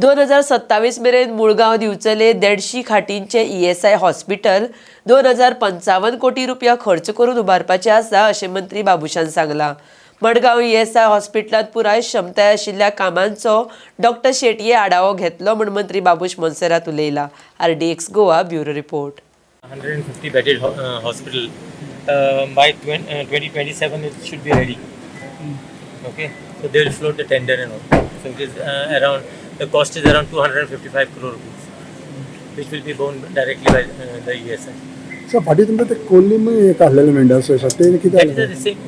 2027 मेरेन मुळगांव दिवचले 150 खाटींचे ESI hospital 2055 कोटी रुपया खर्च करून उबारपाचे आसा अशें मंत्री बाबुशान सांगला। मडगांव ESI हॉस्पिटलांत पुराय क्षमताय आशिल्ल्या कामांचो डॉक्टर शेटये आढावो घेतलो म्हण मंत्री बाबुश मोन्सेरात उलयला। RDXGOA bureau report. 150 bedded hospital by 2027 it should be ready. Okay, so they will float the tender and all. So it is around, the cost is around 255 crore rupees, which will be borne directly by the ESI. So फाटी तुमकां ते कोल्ली में काढलेले मेंढा so ते किती That is the same,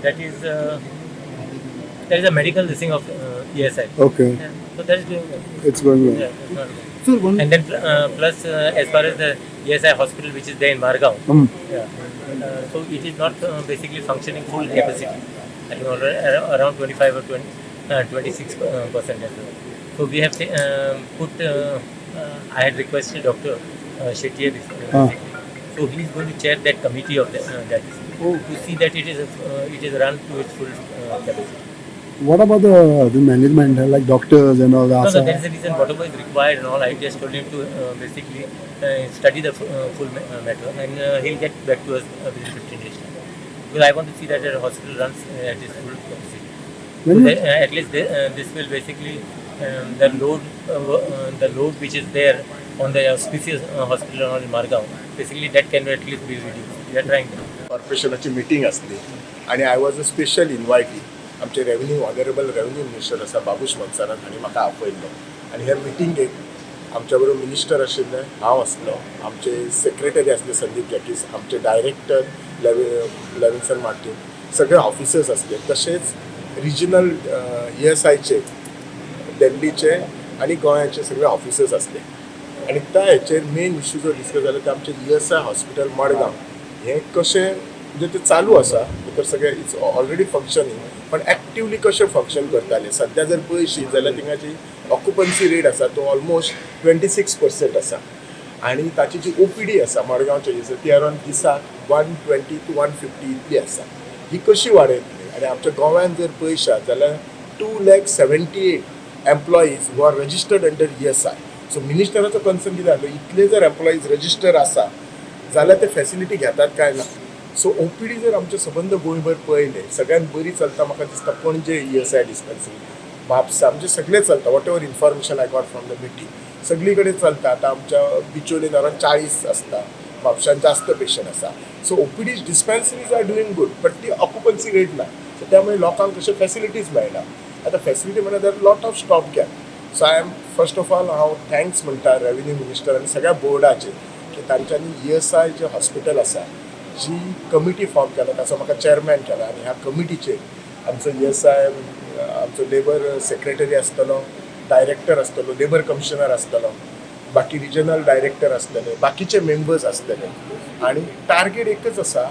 that is a medical thing of ESI. Okay. Yeah. So that is doing well. It's going well. Yeah, it's not good. And then plus as far as the ESI hospital which is there in Margao, so it is not basically functioning full capacity. I think around 25 or 26%. So we have put. I had requested Dr. Shetye before. So he is going to chair that committee of that to see that it is run to its full capacity. What about the management, like doctors and all that? No, that is the reason whatever is required and all. I just told him to basically study the full matter, and he'll get back to us within 15 days time. Because I want to see that the hospital runs at its full capacity. So at least this will basically the load which is there on the auspicious hospital in Margao, basically that can at least be reduced. We are trying to. कॉर्पोरेशनाची meeting असली आणि I was a special invitee. आमचे honourable revenue minister आसा बाबूश मोन्सेरात हांणी म्हाका आपयल्लो आनी ह्या मिटिंगेक आमच्या बरोबर मिनिस्टर आशिल्ले, हांव आसलो, आमचे सेक्रेटरी आसले संदीप जॅकीस, आमचे डायरेक्टर लेविन्सन मार्टीन, सगळे ऑफिसर्स आसले, तशेंच रिजनल ESIचे दिल्लीचे आणि गोंयाचे सगळे ऑफिसर्स आसले. आणि त्या हेचेर मेन इश्यू जो डिस्कस जालो ते आमचे ESI हॉस्पिटल मडगांव हें कशें म्हणजे ते चालू आसा, भितर सगळें इट्स ऑलरेडी फंक्शनींग, पण एक्टिवली कशें फंक्शन करताले. सध्या जर पळयशी जाल्यार थिंगाची ऑक्युपन्सी रेट आसा तो ऑलमोस्ट 26% आसा आनी ताची जी OPD आसा मडगांवची ती अरावंड दिसाक 120 to 150 इतली आसा. ही कशी वाडयतली? आनी आमच्या गोव्यान जर पळयशात जाल्यार 278 employees who are registered under ESI. So मिनिस्टराचो कन्सर्न कितें आसलो, इतले जर एम्प्लॉईज रजिस्टर आसा जाल्यार ते फॅसिलिटी घेतात काय ना. सो OPD जर आमचे सबंद गोंयभर पळयले सगळ्यात बरी चलता म्हाका दिसता पणजे ESI डिस्पॅन्सरी, म्हापसा आमचे सगळे चलता. What ever information I got from the meeting सगळी कडेन चलता. आतां आमच्या बिचोलेन अरावंड 40 आसता, म्हापशान जास्त पेशंट आसा. So OPD dispensaries are doing good, but ती ऑक्युपन्सी रेट ना. सो त्यामुळे लोकांक कशे फॅसिलिटीज मेळना. आतां फॅसिलिटी म्हणल्यार there lot of stop gap. So I am first of all हांव थँक्स म्हणटा रेव्हेन्यू मिनिस्टर आनी सगळ्या बोर्डाचे की तांच्यांनी ESI जे हॉस्पिटल आसा जी कमिटी फॉर्म केला ताचो म्हाका चेअरमॅन केला आनी ह्या कमिटीचेर आमचो ESI आमचो लेबर सेक्रेटरी आसतलो, डायरेक्टर आसतलो, लेबर कमिशनर आसतलो, बाकी रिजनल डायरेक्टर आसतले, बाकीचे मेंबर्स आसतले. आनी टार्गेट एकच आसा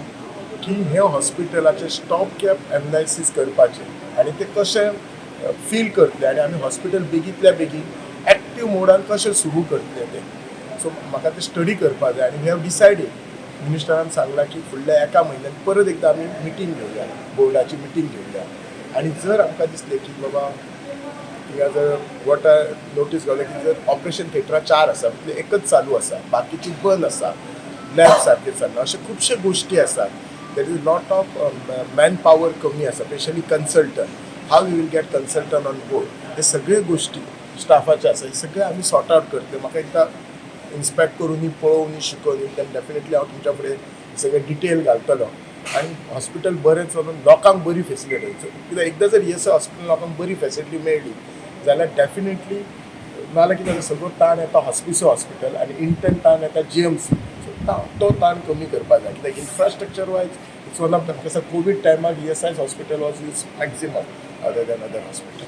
की हे हॉस्पिटलाचे स्टॉप गॅप एनालिसीस करपाचें आनी ते कशें फील करतले आनी आमी हॉस्पिटल बेगींतल्या बेगीन एक्टीव मोडान कशें सुरू करतले ते. सो म्हाका ते स्टडी करपाक जाय आनी वी हॅव डिसायडेड. मिनिस्टरान सांगला की फुडल्या एका म्हयन्यान परत एकदा आमी मिटींग घेवया, बोर्डाची मिटींग घेवया. आनी जर आमकां दिसलें की बाबा थिंगा जर वॉट आय नोटीस गावलें की जर ऑपरेशन थिएटरां 4 आसा तितले एकच चालू आसा, बाकीची बंद आसा, लॅब सारके चलना, अशे खुबशे गोश्टी आसात. There is lot of man power कमी आसा, specially consultant. How you will get consultant on board, हे सगळे गोश्टी स्टाफाचे आसा, हे सगळे आमी सॉर्ट आउट करतले. म्हाका एकदा इन्स्पेक्ट करूनी पळोवनी शिकोवनी तेन्ना डेफिनेटली हांव तुमच्या फुडें सगळें डिटेल घालतलो आनी हॉस्पिटल बरें चलून लोकांक बरी फॅसिलिटी. कित्याक एकदां जर ESI हॉस्पिटल लोकांक बरी फॅसिलिटी मेळ्ळी जाल्यार डेफिनेटली नाजाल्यार कितें सगळो ताण येता हॉस्पिसो हॉस्पिटल आनी इंटर्न ताण येता GMC. सो तो ताण कमी करपाक जाय. कित्याक infrastructure wise it's one of the Covid टायमार ESI hospital was use maximum other than other hospital.